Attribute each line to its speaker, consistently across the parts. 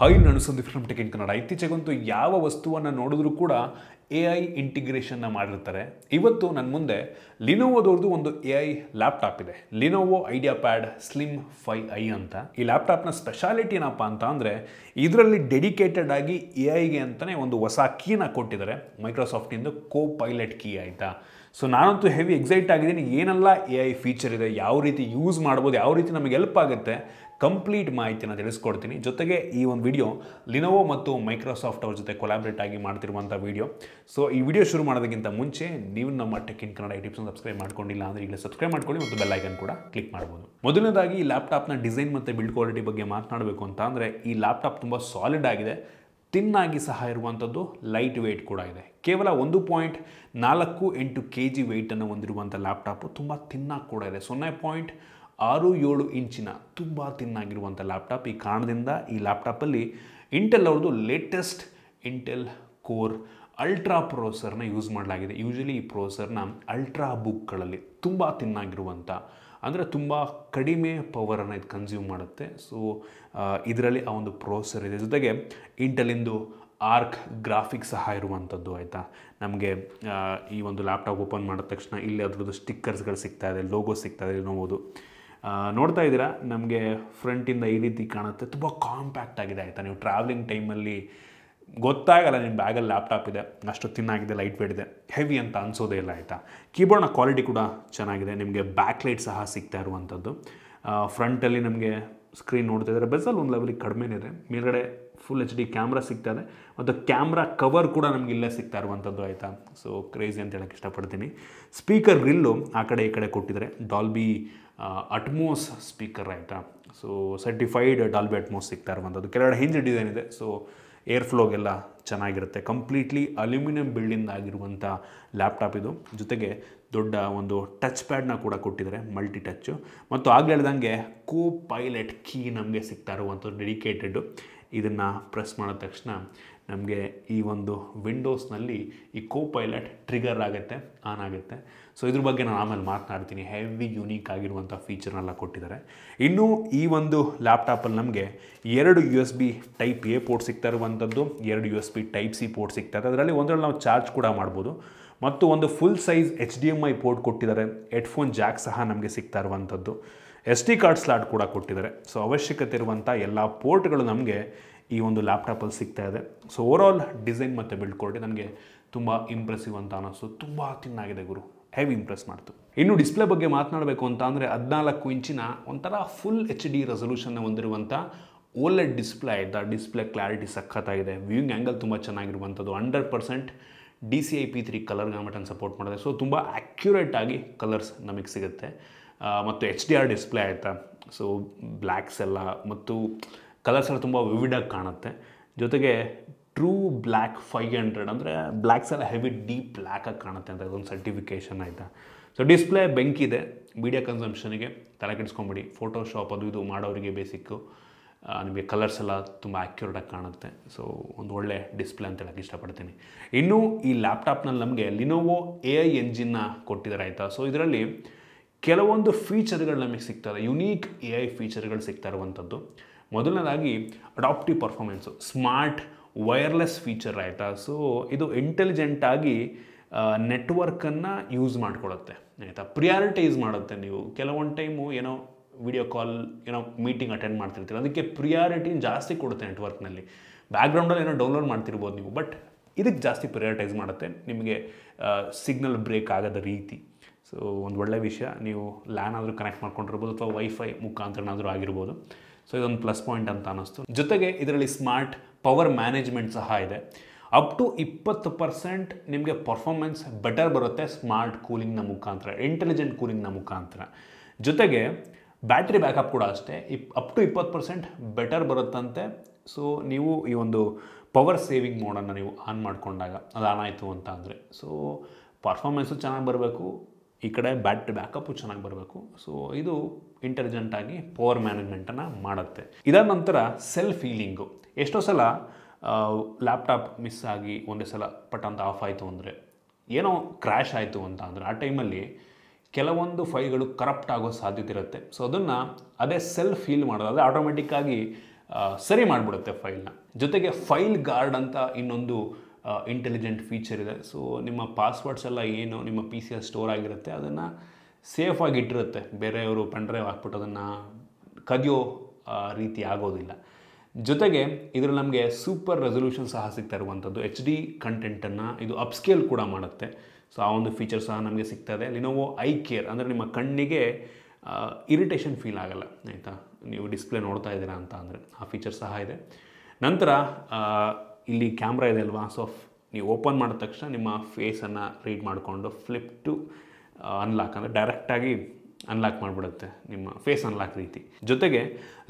Speaker 1: Hi ನಾನು Sandeep from tech in Kannada. ಇತ್ತೀಚೆಗಂತೂ ಯಾವ ವಸ್ತುವನ್ನು ನೋಡಿದ್ರೂ ಕೂಡ AI ಇಂಟಿಗ್ರೇಷನ್ನ ಮಾಡಿರ್ತಾರೆ. ಇವತ್ತು ನನ್ನ ಮುಂದೆ ಲಿನೋವೋದವ್ರದ್ದು ಒಂದು AI ಲ್ಯಾಪ್ಟಾಪ್ ಇದೆ. ಲಿನೋವೋ ಐಡಿಯಾಪ್ಯಾಡ್ ಸ್ಲಿಮ್ 5i ಅಂತ. ಈ ಲ್ಯಾಪ್ಟಾಪ್ನ ಸ್ಪೆಷಾಲಿಟಿ ಏನಪ್ಪ ಅಂತ ಅಂದರೆ ಇದರಲ್ಲಿ ಡೆಡಿಕೇಟೆಡ್ ಆಗಿ AIಗೆ ಅಂತಲೇ ಒಂದು ಹೊಸ ಕೀನ ಕೊಟ್ಟಿದ್ದಾರೆ, ಮೈಕ್ರೋಸಾಫ್ಟಿಂದ ಕೋಪೈಲಟ್ ಕೀ ಆಯಿತಾ. ಸೊ ನಾನಂತೂ ಹೆವಿ ಎಕ್ಸೈಟ್ ಆಗಿದ್ದೀನಿ. ಏನೆಲ್ಲ AI ಫೀಚರ್ ಇದೆ, ಯಾವ ರೀತಿ ಯೂಸ್ ಮಾಡ್ಬೋದು, ಯಾವ ರೀತಿ ನಮಗೆ ಹೆಲ್ಪ್ ಆಗುತ್ತೆ, ಕಂಪ್ಲೀಟ್ ಮಾಹಿತಿನ ತಿಳಿಸ್ಕೊಡ್ತೀನಿ. ಜೊತೆಗೆ ಈ ಒಂದು ವಿಡಿಯೋ ಲಿನೋವೋ ಮತ್ತು ಮೈಕ್ರೋಸಾಫ್ಟ್ ಅವ್ರ ಜೊತೆ ಕೊಲಾಬ್ರೇಟ್ ಆಗಿ ಮಾಡ್ತಿರುವಂಥ ವಿಡಿಯೋ. ಸೊ ಈ ವಿಡಿಯೋ ಶುರು ಮಾಡೋದಕ್ಕಿಂತ ಮುಂಚೆ ನೀವು ನಮ್ಮ ಟೆಕ್ ಇನ್ ಕನ್ನಡ ಟಿಪ್ಸ್ನ ಸಬ್ಸ್ಕ್ರೈಬ್ ಮಾಡ್ಕೊಂಡಿಲ್ಲ ಅಂದರೆ ಈಗಲೇ ಸಬ್ಸ್ಕ್ರೈಬ್ ಮಾಡ್ಕೊಳ್ಳಿ ಮತ್ತು ಬೆಲ್ ಐಕನ್ ಕೂಡ ಕ್ಲಿಕ್ ಮಾಡ್ಬೋದು. ಮೊದಲನೇದಾಗಿ ಈ ಲ್ಯಾಪ್ಟಾಪ್ನ ಡಿಸೈನ್ ಮತ್ತು ಬಿಲ್ಡ್ ಕ್ವಾಲಿಟಿ ಬಗ್ಗೆ ಮಾತನಾಡಬೇಕು ಅಂತ ಅಂದರೆ ಈ ಲ್ಯಾಪ್ಟಾಪ್ ತುಂಬ ಸಾಲಿಡ್ ಆಗಿದೆ, ತಿನ್ನಾಗಿ ಸಹ ಇರುವಂಥದ್ದು, ಲೈಟ್ ವೆಯ್ಟ್ ಕೂಡ ಇದೆ. ಕೇವಲ 1.48 kg ವೆಯ್ಟನ್ನು ಹೊಂದಿರುವಂಥ ಲ್ಯಾಪ್ಟಾಪು ತುಂಬ ತಿನ್ನಾಗಿ ಕೂಡ ಇದೆ. 0.67 ಇಂಚಿನ ತುಂಬ ತಿನ್ನಾಗಿರುವಂಥ ಲ್ಯಾಪ್ಟಾಪ್. ಈ ಕಾರಣದಿಂದ ಈ ಲ್ಯಾಪ್ಟಾಪಲ್ಲಿ ಇಂಟೆಲ್ ಅವ್ರದ್ದು ಲೇಟೆಸ್ಟ್ ಇಂಟೆಲ್ ಕೋರ್ ಅಲ್ಟ್ರಾ ಪ್ರೊಸೆಸರ್ನ ಯೂಸ್ ಮಾಡಲಾಗಿದೆ. ಯೂಶಲಿ ಈ ಪ್ರೊಸೆಸರ್ನ ಅಲ್ಟ್ರಾ ಬುಕ್ಗಳಲ್ಲಿ ತುಂಬ ತಿನ್ನಾಗಿರುವಂಥ, ಅಂದರೆ ತುಂಬ ಕಡಿಮೆ ಪವರನ್ನು ಇದು ಕನ್ಸ್ಯೂಮ್ ಮಾಡುತ್ತೆ. ಸೊ ಇದರಲ್ಲಿ ಆ ಒಂದು ಪ್ರೊಸೆಸರ್ ಇದೆ. ಜೊತೆಗೆ ಇಂಟೆಲಿಂದು ಆರ್ಕ್ ಗ್ರಾಫಿಕ್ಸ್ ಸಹ ಇರುವಂಥದ್ದು ಆಯಿತಾ. ನಮಗೆ ಈ ಒಂದು ಲ್ಯಾಪ್ಟಾಪ್ ಓಪನ್ ಮಾಡಿದ ತಕ್ಷಣ ಇಲ್ಲಿ ಅದರದ್ದು ಸ್ಟಿಕ್ಕರ್ಸ್ಗಳು ಸಿಗ್ತಾ ಇದೆ, ಲೋಗೋ ಸಿಗ್ತಾ ಇದೆ ನೋಡ್ಬೋದು. ನೋಡ್ತಾ ಇದ್ದೀರಾ, ನಮಗೆ ಫ್ರಂಟಿಂದ ಈ ರೀತಿ ಕಾಣುತ್ತೆ. ತುಂಬ ಕಾಂಪ್ಯಾಕ್ಟ್ ಆಗಿದೆ ಆಯಿತಾ. ನೀವು ಟ್ರಾವೆಲಿಂಗ್ ಟೈಮಲ್ಲಿ ಗೊತ್ತಾಗಲ್ಲ ನಿಮ್ಮ ಬ್ಯಾಗಲ್ಲಿ ಲ್ಯಾಪ್ಟಾಪ್ ಇದೆ, ಅಷ್ಟು ತಿನ್ನಾಗಿದೆ, ಲೈಟ್ ವೇಟ್ ಇದೆ, ಹೆವಿ ಅಂತ ಅನಿಸೋದೇ ಇಲ್ಲ ಆಯಿತಾ. ಕೀಬೋರ್ಡ್ನ ಕ್ವಾಲಿಟಿ ಕೂಡ ಚೆನ್ನಾಗಿದೆ. ನಿಮಗೆ ಬ್ಯಾಕ್ ಲೈಟ್ ಸಹ ಸಿಗ್ತಾ ಇರುವಂಥದ್ದು. ಫ್ರಂಟಲ್ಲಿ ನಮಗೆ ಸ್ಕ್ರೀನ್ ನೋಡ್ತಾ ಇದ್ದಾರೆ, ಬೆಸಲ್ ಒಂದು ಲೆವೆಲಿಗೆ ಕಡಿಮೆನೇ ಇದೆ. ಮೇಲ್ಗಡೆ ಫುಲ್ HD ಕ್ಯಾಮ್ರಾ ಸಿಗ್ತಾ ಇದೆ ಮತ್ತು ಕ್ಯಾಮ್ರಾ ಕವರ್ ಕೂಡ ನಮ್ಗೆ ಇಲ್ಲೇ ಸಿಗ್ತಾ ಇರುವಂಥದ್ದು ಆಯಿತಾ. ಸೊ ಕ್ರೇಜಿ ಅಂತ ಹೇಳೋಕ್ಕೆ ಇಷ್ಟಪಡ್ತೀನಿ. ಸ್ಪೀಕರ್ ಗ್ರಿಲ್ಲು ಆ ಕಡೆ ಈ ಕಡೆ ಕೊಟ್ಟಿದ್ದಾರೆ, ಡಾಲ್ಬಿ ಅಟ್ಮೋಸ್ ಸ್ಪೀಕರ್ ಆಯಿತಾ. ಸೊ ಸರ್ಟಿಫೈಡ್ ಡಾಲ್ಬಿ ಅಟ್ಮೋಸ್ ಸಿಗ್ತಾ ಇರುವಂಥದ್ದು. ಕೆಳಗಡೆ ಹಿಂಜ್ ಡಿಸೈನ್ ಇದೆ, ಸೊ ಏರ್ ಫ್ಲೋಗೆಲ್ಲ ಚೆನ್ನಾಗಿರುತ್ತೆ. ಕಂಪ್ಲೀಟ್ಲಿ ಅಲ್ಯೂಮಿನಿಯಂ ಬಿಲ್ಡಿಂದ ಆಗಿರುವಂಥ ಲ್ಯಾಪ್ಟಾಪ್ ಇದು. ಜೊತೆಗೆ ದೊಡ್ಡ ಒಂದು ಟಚ್ ಪ್ಯಾಡ್ನ ಕೂಡ ಕೊಟ್ಟಿದ್ದಾರೆ, ಮಲ್ಟಿ ಟಚ್ಚು. ಮತ್ತು ಆಗಲೇ ಹೇಳ್ದಂಗೆ ಕೋಪೈಲಟ್ ಕೀ ನಮಗೆ ಸಿಗ್ತಾ ಇರುವಂಥದ್ದು ಡೆಡಿಕೇಟೆಡ್ಡು. ಇದನ್ನು ಪ್ರೆಸ್ ಮಾಡಿದ ತಕ್ಷಣ ನಮಗೆ ಈ ಒಂದು ವಿಂಡೋಸ್ನಲ್ಲಿ ಈ ಕೋಪೈಲಟ್ ಟ್ರಿಗರ್ ಆಗುತ್ತೆ, ಆನ್ ಆಗುತ್ತೆ. ಸೊ ಇದ್ರ ಬಗ್ಗೆ ನಾನು ಆಮೇಲೆ ಮಾತನಾಡ್ತೀನಿ. ಹೆವಿ ಯುನೀಕ್ ಆಗಿರುವಂಥ ಫೀಚರ್ನೆಲ್ಲ ಕೊಟ್ಟಿದ್ದಾರೆ. ಇನ್ನು ಈ ಒಂದು ಲ್ಯಾಪ್ಟಾಪಲ್ಲಿ ನಮಗೆ 2 USB ಟೈಪ್ A ಪೋರ್ಟ್ ಸಿಗ್ತಾ ಇರುವಂಥದ್ದು, 2 USB ಟೈಪ್ C ಪೋರ್ಟ್ ಸಿಗ್ತಾ ಇದೆ. ಅದರಲ್ಲಿ ಒಂದರಲ್ಲಿ ನಾವು ಚಾರ್ಜ್ ಕೂಡ ಮಾಡ್ಬೋದು. ಮತ್ತು ಒಂದು ಫುಲ್ ಸೈಜ್ HDMI ಪೋರ್ಟ್ ಕೊಟ್ಟಿದ್ದಾರೆ. ಹೆಡ್ಫೋನ್ ಜಾಕ್ ಸಹ ನಮಗೆ ಸಿಗ್ತಾ ಇರುವಂಥದ್ದು. SD ಕಾರ್ಡ್ ಸ್ಲಾಟ್ ಕೂಡ ಕೊಟ್ಟಿದ್ದಾರೆ. ಸೊ ಅವಶ್ಯಕತೆ ಇರುವಂಥ ಎಲ್ಲ ಪೋರ್ಟ್ಗಳು ನಮಗೆ ಈ ಒಂದು ಲ್ಯಾಪ್ಟಾಪಲ್ಲಿ ಸಿಗ್ತಾ ಇದೆ. ಸೊ ಓವರಾಲ್ ಡಿಸೈನ್ ಮತ್ತು ಬಿಲ್ಡ್ ಕ್ವಾಲಿಟಿ ನನಗೆ ತುಂಬ ಇಂಪ್ರೆಸಿವ್ ಅಂತ ಅನ್ನಿಸ್ತು. ತುಂಬ ತಿನ್ನಾಗಿದೆ ಗುರು, ಹೆವಿ ಇಂಪ್ರೆಸ್ ಮಾಡ್ತು. ಇನ್ನು ಡಿಸ್ಪ್ಲೇ ಬಗ್ಗೆ ಮಾತನಾಡಬೇಕು ಅಂತ ಅಂದರೆ 14 ಇಂಚಿನ ಒಂಥರ ಫುಲ್ HD ರೆಸೊಲ್ಯೂಷನ್ನ ಹೊಂದಿರುವಂಥ OLED ಡಿಸ್ಪ್ಲೇ ಆಯಿತಾ. ಡಿಸ್ಪ್ಲೇ ಕ್ಲಾರಿಟಿ ಸಖತ್ತಾಗಿದೆ. ವ್ಯೂಯಿಂಗ್ ಆ್ಯಂಗಲ್ ತುಂಬ ಚೆನ್ನಾಗಿರುವಂಥದ್ದು. 100% DCI P3 ಕಲರ್ ಗ್ಯಾಮೆಟನ್ನು ಸಪೋರ್ಟ್ ಮಾಡಿದೆ. ಸೊ ತುಂಬ ಆ್ಯಕ್ಯುರೇಟ್ ಆಗಿ ಕಲರ್ಸ್ ನಮಗೆ ಸಿಗುತ್ತೆ. ಮತ್ತು HDR ಡಿಸ್ಪ್ಲೇ ಆಯಿತಾ. ಸೊ ಬ್ಲ್ಯಾಕ್ಸ್ ಎಲ್ಲ ಮತ್ತು ಕಲರ್ಸ್ ಎಲ್ಲ ತುಂಬ ವಿವಿಡಾಗಿ ಕಾಣುತ್ತೆ. ಜೊತೆಗೆ ಟ್ರೂ ಬ್ಲ್ಯಾಕ್ 500 ಅಂದರೆ ಬ್ಲ್ಯಾಕ್ಸ್ ಎಲ್ಲ ಹೆವಿ ಡೀಪ್ ಬ್ಲ್ಯಾಕಾಗಿ ಕಾಣುತ್ತೆ ಅಂತ ಅದೊಂದು ಸರ್ಟಿಫಿಕೇಷನ್ ಆಯಿತಾ. ಸೊ ಡಿಸ್ಪ್ಲೇ ಬೆಂಕಿದೆ. ಮೀಡಿಯಾ ಕನ್ಸಂಪ್ಷನಿಗೆ ತಲೆ ಕೆಡಿಸ್ಕೊಂಬಿಡಿ. ಫೋಟೋಶಾಪ್ ಅದು ಇದು ಮಾಡೋರಿಗೆ ಬೇಸಿಕ್ಕು ನಿಮಗೆ ಕಲರ್ಸ್ ಎಲ್ಲ ತುಂಬ ಆ್ಯಕ್ಯುರೇಟಾಗಿ ಕಾಣುತ್ತೆ. ಸೊ ಒಂದು ಒಳ್ಳೆ ಡಿಸ್ಪ್ಲೇ ಅಂತ ಹೇಳೋಕ್ಕೆ ಇಷ್ಟಪಡ್ತೀನಿ. ಇನ್ನು ಈ ಲ್ಯಾಪ್ಟಾಪ್ನಲ್ಲಿ ನಮಗೆ ಲಿನೋವೋ AI ಎಂಜಿನ್ನ ಕೊಟ್ಟಿದ್ದಾರೆ ಆಯಿತಾ. ಸೊ ಇದರಲ್ಲಿ ಕೆಲವೊಂದು ಫೀಚರ್ಗಳು ನಮಗೆ ಸಿಗ್ತದೆ, ಯುನೀಕ್ AI ಫೀಚರ್ಗಳು ಸಿಗ್ತಾ ಇರುವಂಥದ್ದು. ಮೊದಲನೇದಾಗಿ adaptive performance, smart wireless feature ಆಯಿತಾ. ಸೊ ಇದು ಇಂಟೆಲಿಜೆಂಟಾಗಿ ನೆಟ್ವರ್ಕನ್ನು ಯೂಸ್ ಮಾಡ್ಕೊಳುತ್ತೆ ಆಯಿತಾ. ಪ್ರಿಯಾರಿಟೈಸ್ ಮಾಡುತ್ತೆ. ನೀವು ಕೆಲವೊಂದು ಟೈಮು ಏನೋ ವಿಡಿಯೋ ಕಾಲ್, ಏನೋ ಮೀಟಿಂಗ್ ಅಟೆಂಡ್ ಮಾಡ್ತಿರ್ತೀರ, ಅದಕ್ಕೆ ಪ್ರಿಯಾರಿಟಿನ ಜಾಸ್ತಿ ಕೊಡುತ್ತೆ ನೆಟ್ವರ್ಕ್ನಲ್ಲಿ. ಬ್ಯಾಕ್ಗ್ರೌಂಡಲ್ಲಿ ಏನೋ ಡೌನ್ಲೋಡ್ ಮಾಡ್ತಿರ್ಬೋದು ನೀವು, ಬಟ್ ಇದಕ್ಕೆ ಜಾಸ್ತಿ ಪ್ರಿಯಾರಿಟೈಸ್ ಮಾಡುತ್ತೆ, ನಿಮಗೆ ಸಿಗ್ನಲ್ ಬ್ರೇಕ್ ಆಗದ ರೀತಿ. ಸೊ ಒಂದು ಒಳ್ಳೆ ವಿಷಯ. ನೀವು ಲ್ಯಾನ್ ಆದರೂ ಕನೆಕ್ಟ್ ಮಾಡ್ಕೊಂಡಿರ್ಬೋದು ಅಥವಾ ವೈಫೈ ಮುಖಾಂತರನಾದರೂ ಆಗಿರ್ಬೋದು. ಸೊ ಇದೊಂದು ಪ್ಲಸ್ ಪಾಯಿಂಟ್ ಅಂತ ಅನ್ನಿಸ್ತು. ಜೊತೆಗೆ ಇದರಲ್ಲಿ ಸ್ಮಾರ್ಟ್ ಪವರ್ ಮ್ಯಾನೇಜ್ಮೆಂಟ್ ಸಹ ಇದೆ. ಅಪ್ ಟು 20% ನಿಮಗೆ ಪರ್ಫಾರ್ಮೆನ್ಸ್ ಬೆಟರ್ ಬರುತ್ತೆ ಸ್ಮಾರ್ಟ್ ಕೂಲಿಂಗ್ನ ಮುಖಾಂತರ, ಇಂಟೆಲಿಜೆಂಟ್ ಕೂಲಿಂಗ್ನ ಮುಖಾಂತರ. ಜೊತೆಗೆ ಬ್ಯಾಟ್ರಿ ಬ್ಯಾಕಪ್ ಕೂಡ ಅಷ್ಟೇ, ಅಪ್ ಟು 20% ಬೆಟರ್ ಬರುತ್ತಂತೆ. ಸೊ ನೀವು ಈ ಒಂದು ಪವರ್ ಸೇವಿಂಗ್ ಮೋಡನ್ನು ನೀವು ಆನ್ ಮಾಡಿಕೊಂಡಾಗ ಅದು ಆನ್ ಆಯಿತು ಅಂತ ಅಂದರೆ, ಸೊ ಪರ್ಫಾರ್ಮೆನ್ಸು ಚೆನ್ನಾಗಿ ಬರಬೇಕು, ಈ ಕಡೆ ಬ್ಯಾಟ್ರಿ ಬ್ಯಾಕಪ್ಪು ಚೆನ್ನಾಗಿ ಬರಬೇಕು. ಸೊ ಇದು ಇಂಟೆಲಿಜೆಂಟಾಗಿ ಪವರ್ ಮ್ಯಾನೇಜ್ಮೆಂಟನ್ನು ಮಾಡುತ್ತೆ. ಇದಾದ ನಂತರ ಸೆಲ್ಫ್ ಹೀಲಿಂಗು. ಎಷ್ಟೋ ಸಲ ಲ್ಯಾಪ್ಟಾಪ್ ಮಿಸ್ ಆಗಿ ಒಂದೇ ಸಲ ಪಟ್ ಅಂತ ಆಫ್ ಆಯಿತು ಅಂದರೆ, ಏನೋ ಕ್ರ್ಯಾಶ್ ಆಯಿತು ಅಂತ ಅಂದರೆ ಆ ಟೈಮಲ್ಲಿ ಕೆಲವೊಂದು ಫೈಲ್ಗಳು ಕರಪ್ಟ್ ಆಗೋ ಸಾಧ್ಯತೆ ಇರುತ್ತೆ. ಸೊ ಅದನ್ನು ಅದೇ ಸೆಲ್ಫ್ ಹೀಲ್ ಮಾಡೋದು, ಅದೇ ಆಟೋಮೆಟಿಕ್ಕಾಗಿ ಸರಿ ಮಾಡಿಬಿಡುತ್ತೆ ಫೈಲ್ನ. ಜೊತೆಗೆ ಫೈಲ್ ಗಾರ್ಡ್ ಅಂತ ಇನ್ನೊಂದು ಇಂಟೆಲಿಜೆಂಟ್ ಫೀಚರ್ ಇದೆ. ಸೊ ನಿಮ್ಮ ಪಾಸ್ವರ್ಡ್ಸ್ ಎಲ್ಲ ಏನು ನಿಮ್ಮ ಪಿ ಸಿಯಲ್ಲಿ ಸ್ಟೋರ್ ಆಗಿರುತ್ತೆ ಅದನ್ನು ಸೇಫಾಗಿ ಇಟ್ಟಿರುತ್ತೆ. ಬೇರೆಯವರು ಪೆನ್ಡ್ರೈವ್ ಹಾಕ್ಬಿಟ್ಟು ಅದನ್ನು ಕದಿಯೋ ರೀತಿ ಆಗೋದಿಲ್ಲ. ಜೊತೆಗೆ ಇದರಲ್ಲಿ ನಮಗೆ ಸೂಪರ್ ರೆಸೊಲ್ಯೂಷನ್ ಸಹ ಸಿಗ್ತಾ ಇರುವಂಥದ್ದು. HD ಕಂಟೆಂಟನ್ನು ಇದು ಅಪ್ಸ್ಕೇಲ್ ಕೂಡ ಮಾಡುತ್ತೆ. ಸೊ ಆ ಒಂದು ಫೀಚರ್ ಸಹ ನಮಗೆ ಸಿಗ್ತಾ ಇದೆ. ಲಿನೋವೋ ಐ ಕೇರ್ ಅಂದರೆ ನಿಮ್ಮ ಕಣ್ಣಿಗೆ ಇರಿಟೇಷನ್ ಫೀಲ್ ಆಗಲ್ಲ, ಆಯಿತಾ, ನೀವು ಡಿಸ್ಪ್ಲೇ ನೋಡ್ತಾ ಇದ್ದೀರಾ ಅಂತ ಅಂದರೆ ಆ ಫೀಚರ್ ಸಹ ಇದೆ. ನಂತರ ಇಲ್ಲಿ ಕ್ಯಾಮ್ರಾ ಇದೆ ಅಲ್ವಾ, ಸೊ ನೀವು ಓಪನ್ ಮಾಡಿದ ತಕ್ಷಣ ನಿಮ್ಮ ಫೇಸನ್ನು ರೀಡ್ ಮಾಡಿಕೊಂಡು ಫ್ಲಿಪ್ ಟು ಅನ್ಲಾಕ್ ಅಂದರೆ ಡೈರೆಕ್ಟಾಗಿ ಅನ್ಲಾಕ್ ಮಾಡಿಬಿಡುತ್ತೆ, ನಿಮ್ಮ ಫೇಸ್ ಅನ್ಲಾಕ್ ರೀತಿ. ಜೊತೆಗೆ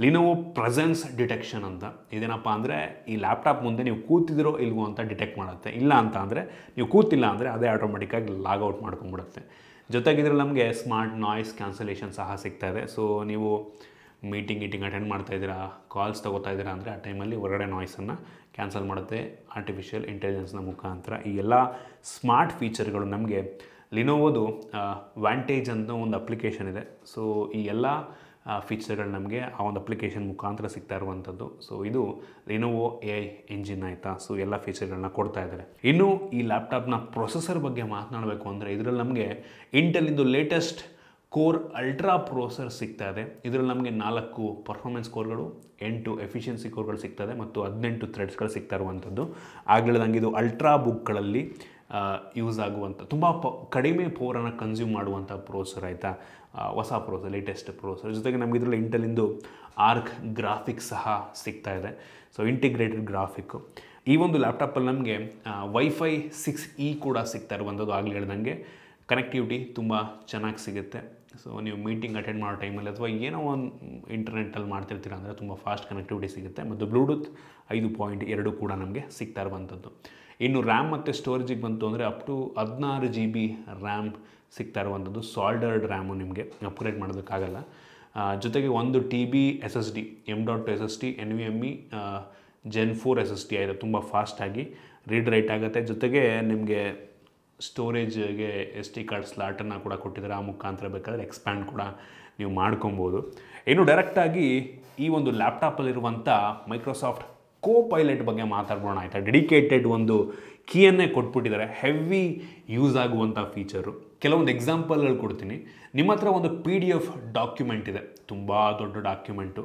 Speaker 1: ಲಿನೋವೋ ಪ್ರೆಸೆನ್ಸ್ ಡಿಟೆಕ್ಷನ್ ಅಂತ ಇದೇನಪ್ಪ ಅಂದರೆ ಈ ಲ್ಯಾಪ್ಟಾಪ್ ಮುಂದೆ ನೀವು ಕೂತಿದ್ದೀರೋ ಇಲ್ವೋ ಅಂತ ಡಿಟೆಕ್ಟ್ ಮಾಡುತ್ತೆ. ಇಲ್ಲ ಅಂತ ಅಂದರೆ ನೀವು ಕೂತಿಲ್ಲ ಅಂದರೆ ಅದೇ ಆಟೋಮೆಟಿಕ್ಕಾಗಿ ಲಾಗೌಟ್ ಮಾಡ್ಕೊಂಡ್ಬಿಡುತ್ತೆ. ಜೊತೆಗೆ ಇದರಲ್ಲಿ ನಮಗೆ ಸ್ಮಾರ್ಟ್ ನಾಯ್ಸ್ ಕ್ಯಾನ್ಸಲೇಷನ್ ಸಹ ಸಿಗ್ತಾ ಇದೆ. ಸೊ ನೀವು ಮೀಟಿಂಗ್ ಅಟೆಂಡ್ ಮಾಡ್ತಾ ಇದ್ದೀರಾ, ಕಾಲ್ಸ್ ತೊಗೋತಾ ಇದ್ದೀರಾ ಅಂದರೆ ಆ ಟೈಮಲ್ಲಿ ಹೊರಗಡೆ ನಾಯ್ಸನ್ನು ಕ್ಯಾನ್ಸಲ್ ಮಾಡುತ್ತೆ ಆರ್ಟಿಫಿಷಿಯಲ್ ಇಂಟೆಲಿಜೆನ್ಸ್ನ ಮುಖಾಂತರ. ಈ ಎಲ್ಲ ಸ್ಮಾರ್ಟ್ ಫೀಚರ್ಗಳು ನಮಗೆ ಲಿನೋವೋದು ವ್ಯಾಂಟೇಜ್ ಅಂತ ಒಂದು ಅಪ್ಲಿಕೇಶನ್ ಇದೆ. ಸೊ ಈ ಎಲ್ಲ ಫೀಚರ್ಗಳು ನಮಗೆ ಆ ಒಂದು ಅಪ್ಲಿಕೇಶನ್ ಮುಖಾಂತರ ಸಿಗ್ತಾ ಇರುವಂಥದ್ದು. ಸೊ ಇದು ಲಿನೋವೋ AI ಎಂಜಿನ್, ಆಯಿತಾ. ಸೊ ಎಲ್ಲ ಫೀಚರ್ಗಳನ್ನ ಕೊಡ್ತಾ ಇದ್ದಾರೆ. ಇನ್ನು ಈ ಲ್ಯಾಪ್ಟಾಪ್ನ ಪ್ರೊಸೆಸರ್ ಬಗ್ಗೆ ಮಾತನಾಡಬೇಕು ಅಂದರೆ ಇದರಲ್ಲಿ ನಮಗೆ ಇಂಟೆಲಿಂದು ಲೇಟೆಸ್ಟ್ ಕೋರ್ ಅಲ್ಟ್ರಾ ಪ್ರೊಸೆಸರ್ ಸಿಗ್ತಾ ಇದೆ. ಇದರಲ್ಲಿ ನಮಗೆ 4 ಪರ್ಫಾರ್ಮೆನ್ಸ್ ಕೋರ್ಗಳು, 8 ಎಫಿಷಿಯನ್ಸಿ ಕೋರ್ಗಳು ಸಿಗ್ತದೆ ಮತ್ತು 18 ಥ್ರೆಡ್ಸ್ಗಳು ಸಿಗ್ತಾ ಇರುವಂಥದ್ದು. ಆಗಲಿದಂಗೆ ಇದು ಅಲ್ಟ್ರಾ ಬುಕ್ಗಳಲ್ಲಿ ಯೂಸ್ ಆಗುವಂಥ ತುಂಬ ಕಡಿಮೆ ಪವರನ್ನು ಕನ್ಸ್ಯೂಮ್ ಮಾಡುವಂಥ ಪ್ರೊಸೆಸರ್, ಆಯಿತಾ. ಹೊಸ ಪ್ರೊಸೆಸರ್, ಲೇಟೆಸ್ಟ್ ಪ್ರೊಸೆಸರ್. ಜೊತೆಗೆ ನಮಗೆ ಇದರಲ್ಲಿ ಇಂಟೆಲಿಂದು ಆರ್ಕ್ ಗ್ರಾಫಿಕ್ಸ್ ಸಹ ಸಿಗ್ತಾ ಇದೆ. So integrated graphic. ಈ ಒಂದು ಲ್ಯಾಪ್ಟಾಪಲ್ಲಿ ನಮಗೆ ವೈಫೈ 6E ಕೂಡ ಸಿಗ್ತಾ ಇರುವಂಥದ್ದು. ಆಗಲಿ ಹೇಳ್ದಂಗೆ ಕನೆಕ್ಟಿವಿಟಿ ತುಂಬ ಚೆನ್ನಾಗಿ ಸಿಗುತ್ತೆ. ಸೊ ನೀವು ಮೀಟಿಂಗ್ ಅಟೆಂಡ್ ಮಾಡೋ ಟೈಮಲ್ಲಿ ಅಥವಾ ಏನೋ ಒಂದು ಇಂಟರ್ನೆಟ್ಟಲ್ಲಿ ಮಾಡ್ತಿರ್ತೀರ ಅಂದರೆ ತುಂಬ ಫಾಸ್ಟ್ ಕನೆಕ್ಟಿವಿಟಿ ಸಿಗುತ್ತೆ. ಮತ್ತು ಬ್ಲೂಟೂತ್ 5.2 ಕೂಡ ನಮಗೆ ಸಿಗ್ತಾ ಇರುವಂಥದ್ದು. ಇನ್ನು ರ್ಯಾಮ್ ಮತ್ತು ಸ್ಟೋರೇಜಿಗೆ ಬಂತು ಅಂದರೆ ಅಪ್ ಟು 16 GB ರ್ಯಾಮ್ ಸಿಗ್ತಾ ಇರುವಂಥದ್ದು. ಸಾಲ್ಡರ್ಡ್ ರ್ಯಾಮು ನಿಮಗೆ ಅಪ್ಗ್ರೇಡ್ ಮಾಡೋದಕ್ಕಾಗಲ್ಲ. ಜೊತೆಗೆ 1 TB SSD M.2 SSD NVMe Gen 4 SSD ಆಯಿತು. ತುಂಬ ಫಾಸ್ಟಾಗಿ ರೀಡ್ ರೈಟ್ ಆಗುತ್ತೆ. ಜೊತೆಗೆ ನಿಮಗೆ ಸ್ಟೋರೇಜ್ಗೆ SD ಕಾರ್ಡ್ ಸ್ಲಾಟನ್ನು ಕೂಡ ಕೊಟ್ಟಿದ್ದಾರೆ. ಆ ಮುಖಾಂತರ ಬೇಕಾದರೆ ಎಕ್ಸ್ಪ್ಯಾಂಡ್ ಕೂಡ ನೀವು ಮಾಡ್ಕೊಬೋದು. ಇನ್ನು ಡೈರೆಕ್ಟಾಗಿ ಈ ಒಂದು ಲ್ಯಾಪ್ಟಾಪಲ್ಲಿರುವಂಥ ಮೈಕ್ರೋಸಾಫ್ಟ್ ಕೋಪೈಲಟ್ ಬಗ್ಗೆ ಮಾತಾಡ್ಬೋಣ, ಆಯಿತಾ. ಡೆಡಿಕೇಟೆಡ್ ಒಂದು ಕೀಯನ್ನೇ ಕೊಟ್ಬಿಟ್ಟಿದ್ದಾರೆ. ಹೆವಿ ಯೂಸ್ ಆಗುವಂಥ ಫೀಚರು. ಕೆಲವೊಂದು ಎಕ್ಸಾಂಪಲ್ಗಳು ಕೊಡ್ತೀನಿ. ನಿಮ್ಮ ಹತ್ರ ಒಂದು PDF ಡಾಕ್ಯುಮೆಂಟ್ ಇದೆ, ತುಂಬ ದೊಡ್ಡ ಡಾಕ್ಯುಮೆಂಟು.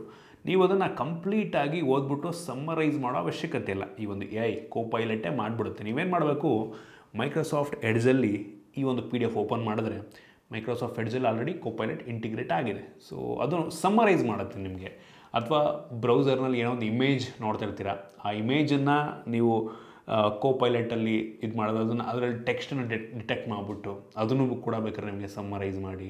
Speaker 1: ನೀವು ಅದನ್ನು ಕಂಪ್ಲೀಟಾಗಿ ಓದ್ಬಿಟ್ಟು ಸಮ್ಮರೈಸ್ ಮಾಡೋ ಅವಶ್ಯಕತೆ ಇಲ್ಲ. ಈ ಒಂದು AI ಕೋಪೈಲಟೇ ಮಾಡಿಬಿಡುತ್ತೆ. ನೀವೇನು ಮಾಡಬೇಕು, ಮೈಕ್ರೋಸಾಫ್ಟ್ ಎಡ್ಜಲ್ಲಿ ಈ ಒಂದು PDF ಓಪನ್ ಮಾಡಿದ್ರೆ ಮೈಕ್ರೋಸಾಫ್ಟ್ ಎಡ್ಜಲ್ಲಿ ಆಲ್ರೆಡಿ ಕೋಪೈಲಟ್ ಇಂಟಿಗ್ರೇಟ್ ಆಗಿದೆ. ಸೊ ಅದು ಸಮ್ಮರೈಸ್ ಮಾಡುತ್ತೆ ನಿಮಗೆ. ಅಥವಾ ಬ್ರೌಸರ್ನಲ್ಲಿ ಏನೋ ಒಂದು ಇಮೇಜ್ ನೋಡ್ತಾ ಇರ್ತೀರ, ಆ ಇಮೇಜನ್ನು ನೀವು ಕೋಪೈಲಟಲ್ಲಿ ಇದು ಮಾಡೋದು, ಅದರಲ್ಲಿ ಟೆಕ್ಸ್ಟನ್ನು ಡಿಟೆಕ್ಟ್ ಮಾಡಿಬಿಟ್ಟು ಅದನ್ನು ಕೂಡ ಬೇಕಾದ್ರೆ ನಿಮಗೆ ಸಮ್ಮರೈಸ್ ಮಾಡಿ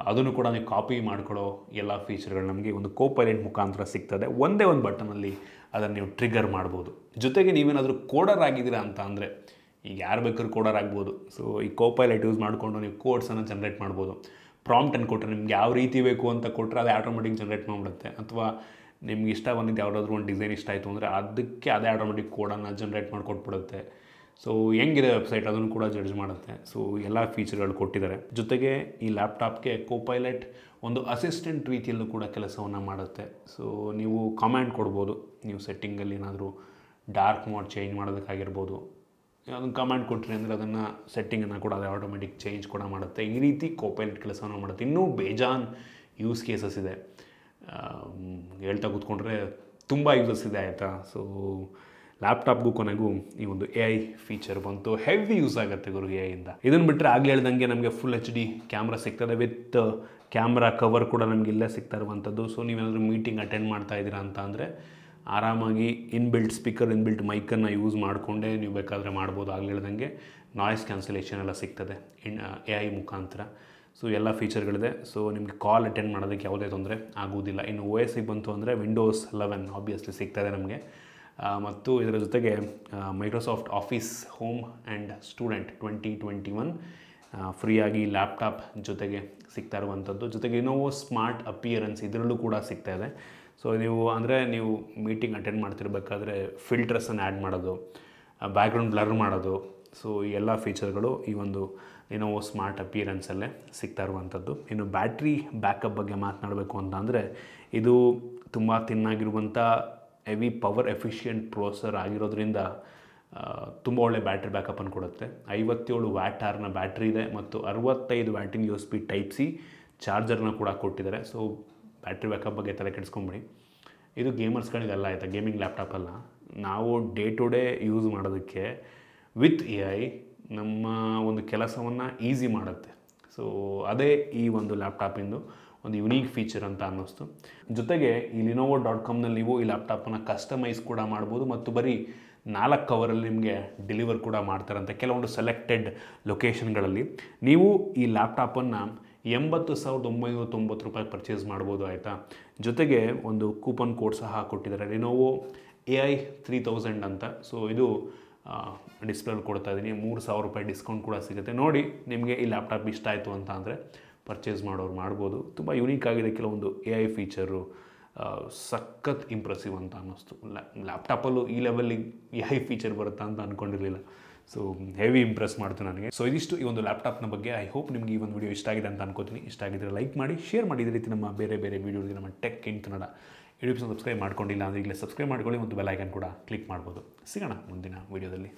Speaker 1: ಅದನ್ನು ಕೂಡ ನೀವು ಕಾಪಿ ಮಾಡ್ಕೊಳ್ಳೋ ಎಲ್ಲ ಫೀಚರ್ಗಳು ನಮಗೆ ಒಂದು ಕೋಪೈಲಟ್ ಮುಖಾಂತರ ಸಿಗ್ತದೆ. ಒಂದೇ ಒಂದು ಬಟನಲ್ಲಿ ಅದನ್ನು ನೀವು ಟ್ರಿಗರ್ ಮಾಡ್ಬೋದು. ಜೊತೆಗೆ ನೀವೇನಾದರೂ ಕೋಡರ್ ಆಗಿದ್ದೀರಾ ಅಂತ ಅಂದರೆ, ಈಗ ಯಾರು ಬೇಕಾದ್ರೂ ಕೋಡರ್ ಆಗ್ಬೋದು. ಸೊ ಈ ಕೋಪೈಲಟ್ ಯೂಸ್ ಮಾಡಿಕೊಂಡು ನೀವು ಕೋಡ್ಸನ್ನು ಜನ್ರೇಟ್ ಮಾಡ್ಬೋದು. ಪ್ರಾಂಪ್ಟನ್ನು ಕೊಟ್ಟರೆ ನಿಮ್ಗೆ ಯಾವ ರೀತಿ ಬೇಕು ಅಂತ ಕೊಟ್ಟರೆ ಅದೇ ಆಟೋಮೆಟಿಕ್ ಜನ್ರೇಟ್ ಮಾಡಿಬಿಡುತ್ತೆ. ಅಥವಾ ನಿಮ್ಗೆ ಇಷ್ಟ ಬಂದಿದ್ದು ಯಾವುದಾದ್ರೂ ಒಂದು ಡಿಸೈನ್ ಇಷ್ಟ ಆಯಿತು ಅಂದರೆ ಅದಕ್ಕೆ ಅದೇ ಆಟೋಮೆಟಿಕ್ ಕೋಡನ್ನು ಜನ್ರೇಟ್ ಮಾಡಿಕೊಟ್ಬಿಡುತ್ತೆ. ಸೊ ಹೆಂಗಿದೆ ವೆಬ್ಸೈಟ್ ಅದನ್ನು ಕೂಡ ಜಡ್ಜ್ ಮಾಡುತ್ತೆ. ಸೊ ಎಲ್ಲ ಫೀಚರ್ಗಳು ಕೊಟ್ಟಿದ್ದಾರೆ. ಜೊತೆಗೆ ಈ ಲ್ಯಾಪ್ಟಾಪ್ಗೆ ಕೋಪೈಲಟ್ ಒಂದು ಅಸಿಸ್ಟೆಂಟ್ ರೀತಿಯಲ್ಲೂ ಕೂಡ ಕೆಲಸವನ್ನು ಮಾಡುತ್ತೆ. ಸೊ ನೀವು ಕಮೆಂಟ್ ಕೊಡ್ಬೋದು. ನೀವು ಸೆಟ್ಟಿಂಗಲ್ಲಿ ಏನಾದರೂ ಡಾರ್ಕ್ ಮೋಡ್ ಚೇಂಜ್ ಮಾಡೋದಕ್ಕಾಗಿರ್ಬೋದು, ಅದನ್ನು ಕಮೆಂಟ್ ಕೊಟ್ಟರೆ ಅಂದರೆ ಅದನ್ನು ಸೆಟ್ಟಿಂಗನ್ನು ಕೂಡ ಅದು ಆಟೋಮೆಟಿಕ್ ಚೇಂಜ್ ಕೂಡ ಮಾಡುತ್ತೆ. ಈ ರೀತಿ ಕೋಪೈಲಟ್ ಕೆಲಸವನ್ನು ಮಾಡುತ್ತೆ. ಇನ್ನೂ ಬೇಜಾನ್ ಯೂಸ್ ಕೇಸಸ್ ಇದೆ, ಹೇಳ್ತಾ ಕೂತ್ಕೊಂಡ್ರೆ ತುಂಬ ಯೂಸಸ್ ಇದೆ, ಆಯಿತಾ. ಸೊ ಲ್ಯಾಪ್ಟಾಪ್ಗೂ ಕೊನೆಗೂ ಈ ಒಂದು AI ಫೀಚರ್ ಬಂತು. ಹೆವಿ ಯೂಸ್ ಆಗುತ್ತೆ ಗುರು AI ಇಂದ. ಇದನ್ನು ಬಿಟ್ಟರೆ ಆಗಲೇ ಹೇಳ್ದಂಗೆ ನಮಗೆ ಫುಲ್ HD ಕ್ಯಾಮ್ರಾ ಸಿಗ್ತದೆ. ವಿತ್ ಕ್ಯಾಮ್ರಾ ಕವರ್ ಕೂಡ ನಮಗೆ ಇಲ್ಲೇ ಸಿಗ್ತಾ ಇರುವಂಥದ್ದು. ಸೊ ನೀವೇನಾದರೂ ಮೀಟಿಂಗ್ ಅಟೆಂಡ್ ಮಾಡ್ತಾ ಇದ್ದೀರಾ ಅಂತ ಅಂದರೆ ಆರಾಮಾಗಿ ಇನ್ಬಿಲ್ಟ್ ಸ್ಪೀಕರ್, ಇನ್ಬಿಲ್ಟ್ ಮೈಕನ್ನು ಯೂಸ್ ಮಾಡಿಕೊಂಡೇ ನೀವು ಬೇಕಾದರೆ ಮಾಡ್ಬೋದು. ಆಗಲೇ ಹೇಳ್ದಂಗೆ ನಾಯ್ಸ್ ಕ್ಯಾನ್ಸಲೇಷನ್ ಎಲ್ಲ ಸಿಗ್ತದೆ AI ಮುಖಾಂತರ. ಸೊ ಎಲ್ಲ ಫೀಚರ್ಗಳಿದೆ. ಸೊ ನಿಮಗೆ ಕಾಲ್ ಅಟೆಂಡ್ ಮಾಡೋದಕ್ಕೆ ಯಾವುದೇ ತೊಂದರೆ ಆಗೋದಿಲ್ಲ. ಇನ್ನು OSಗೆ ಬಂತು ಅಂದರೆ Windows 11 ಆಬ್ವಿಯಸ್ಲಿ ಸಿಗ್ತದೆ ನಮಗೆ. ಮತ್ತು ಇದರ ಜೊತೆಗೆ Microsoft office home and student 2021 ಫ್ರೀಯಾಗಿ ಲ್ಯಾಪ್ಟಾಪ್ ಜೊತೆಗೆ ಸಿಗ್ತಾ ಇರುವಂಥದ್ದು. ಜೊತೆಗೆ ಲಿನೋವೋ ಸ್ಮಾರ್ಟ್ ಅಪಿಯರೆನ್ಸ್ ಇದರಲ್ಲೂ ಕೂಡ ಸಿಗ್ತಾ ಇದೆ. ಸೊ ನೀವು ಮೀಟಿಂಗ್ ಅಟೆಂಡ್ ಮಾಡ್ತಿರ್ಬೇಕಾದ್ರೆ ಫಿಲ್ಟರ್ಸನ್ನು ಆ್ಯಡ್ ಮಾಡೋದು, ಬ್ಯಾಕ್ಗ್ರೌಂಡ್ ಬ್ಲರ್ ಮಾಡೋದು, ಸೊ ಈ ಎಲ್ಲ ಫೀಚರ್ಗಳು ಈ ಒಂದು ಲಿನೋವೋ ಸ್ಮಾರ್ಟ್ ಅಪಿಯರೆನ್ಸಲ್ಲೇ ಸಿಗ್ತಾ ಇರುವಂಥದ್ದು. ಇನ್ನು ಬ್ಯಾಟ್ರಿ ಬ್ಯಾಕಪ್ ಬಗ್ಗೆ ಮಾತನಾಡಬೇಕು ಅಂತ ಅಂದರೆ ಇದು ತುಂಬ ತಿನ್ನಾಗಿರುವಂಥ ಹೆವಿ ಪವರ್ ಎಫಿಷಿಯೆಂಟ್ ಪ್ರೊಸೆಸರ್ ಆಗಿರೋದ್ರಿಂದ ತುಂಬ ಒಳ್ಳೆ ಬ್ಯಾಟ್ರಿ ಬ್ಯಾಕಪ್ಪನ್ನು ಕೊಡುತ್ತೆ. 57 ವ್ಯಾಟ್ ಅವರ್ನ ಬ್ಯಾಟ್ರಿ ಇದೆ ಮತ್ತು 65 ವ್ಯಾಟಿನ USB ಟೈಪ್ ಸಿ ಚಾರ್ಜರ್ನ ಕೂಡ ಕೊಟ್ಟಿದ್ದಾರೆ. ಸೊ ಬ್ಯಾಟ್ರಿ ಬ್ಯಾಕಪ್ ಬಗ್ಗೆ ತಲೆ ಕೆಡಿಸ್ಕೊಂಬಿಡಿ. ಇದು ಗೇಮರ್ಸ್ಗಳಿಗೆಲ್ಲ ಆಯಿತಾ, ಗೇಮಿಂಗ್ ಲ್ಯಾಪ್ಟಾಪ್ ಅಲ್ಲ. ನಾವು ಡೇ ಟು ಡೇ ಯೂಸ್ ಮಾಡೋದಕ್ಕೆ ವಿತ್ AI ನಮ್ಮ ಒಂದು ಕೆಲಸವನ್ನು ಈಸಿ ಮಾಡುತ್ತೆ. ಸೊ ಅದೇ ಈ ಒಂದು ಲ್ಯಾಪ್ಟಾಪಿಂದು ಒಂದು ಯುನೀಕ್ ಫೀಚರ್ ಅಂತ ಅನ್ನಿಸ್ತು. ಜೊತೆಗೆ ಈ Lenovo.com ನೀವು ಈ ಲ್ಯಾಪ್ಟಾಪನ್ನು ಕಸ್ಟಮೈಸ್ ಕೂಡ ಮಾಡ್ಬೋದು ಮತ್ತು ಬರೀ 4 ಅವರಲ್ಲಿ ನಿಮಗೆ ಡೆಲಿವರ್ ಕೂಡ ಮಾಡ್ತಾರಂತೆ ಕೆಲವೊಂದು ಸೆಲೆಕ್ಟೆಡ್ ಲೊಕೇಶನ್ಗಳಲ್ಲಿ. ನೀವು ಈ ಲ್ಯಾಪ್ಟಾಪನ್ನು 80,990 ರೂಪಾಯಿ ಪರ್ಚೇಸ್ ಮಾಡ್ಬೋದು ಆಯಿತಾ. ಜೊತೆಗೆ ಒಂದು ಕೂಪನ್ ಕೋಡ್ ಸಹ ಕೊಟ್ಟಿದ್ದಾರೆ, Lenovo AI 3000 ಅಂತ. ಸೊ ಇದು ಡಿಸ್ಪ್ಲೇಲಿ ಕೊಡ್ತಾ ಇದ್ದೀನಿ. 3,000 ರೂಪಾಯಿ ಡಿಸ್ಕೌಂಟ್ ಕೂಡ ಸಿಗುತ್ತೆ. ನೋಡಿ, ನಿಮಗೆ ಈ ಲ್ಯಾಪ್ಟಾಪ್ ಇಷ್ಟ ಆಯಿತು ಅಂತ ಅಂದರೆ ಪರ್ಚೇಸ್ ಮಾಡೋರು ಮಾಡ್ಬೋದು. ತುಂಬ ಯುನೀಕ್ ಆಗಿದೆ, ಕೆಲವೊಂದು AI ಫೀಚರು ಸಖತ್ ಇಂಪ್ರೆಸಿವ್ ಅಂತ ಅನ್ನಿಸ್ತು. ಲ್ಯಾಪ್ಟಾಪಲ್ಲೂ ಈ ಲೆವೆಲ್ಲಿಗೆ AI ಫೀಚರ್ ಬರುತ್ತಾ ಅಂತ ಅಂದ್ಕೊಂಡಿರಲಿಲ್ಲ. ಸೊ ಹೆವಿ ಇಂಪ್ರೆಸ್ ಮಾಡ್ತು ನನಗೆ. ಸೊ ಇದಿಷ್ಟು ಈ ಒಂದು ಲ್ಯಾಪ್ಟಾಪ್ನ ಬಗ್ಗೆ. ಐ ಹೋಪ್ ನಿಮಗೆ ಈ ಒಂದು ವಿಡಿಯೋ ಇಷ್ಟ ಆಗಿದೆ ಅಂತ ಅನ್ಕೋತೀನಿ. ಇಷ್ಟ ಆಗಿದ್ದರೆ ಲೈಕ್ ಮಾಡಿ, ಶೇರ್ ಮಾಡಿ. ಇದೇ ರೀತಿ ನಮ್ಮ ಬೇರೆ ಬೇರೆ ವೀಡಿಯೋಗೆ ನಮ್ಮ ಟೆಕ್ ಇನ್ ಕನ್ನಡ ಯೂಟ್ಯೂಬ್ನ ಸಬ್ಸ್ಕ್ರೈಬ್ ಮಾಡ್ಕೊಂಡಿಲ್ಲ ಅಂದರೆ ಈಗಲೇ ಸಬ್ಸ್ಕ್ರೈಬ್ ಮಾಡ್ಕೊಳ್ಳಿ ಮತ್ತು ಬೆಲ್ ಐಕನ್ ಕೂಡ ಕ್ಲಿಕ್ ಮಾಡ್ಬೋದು. ಸಿಗೋಣ ಮುಂದಿನ ವೀಡಿಯೋದಲ್ಲಿ.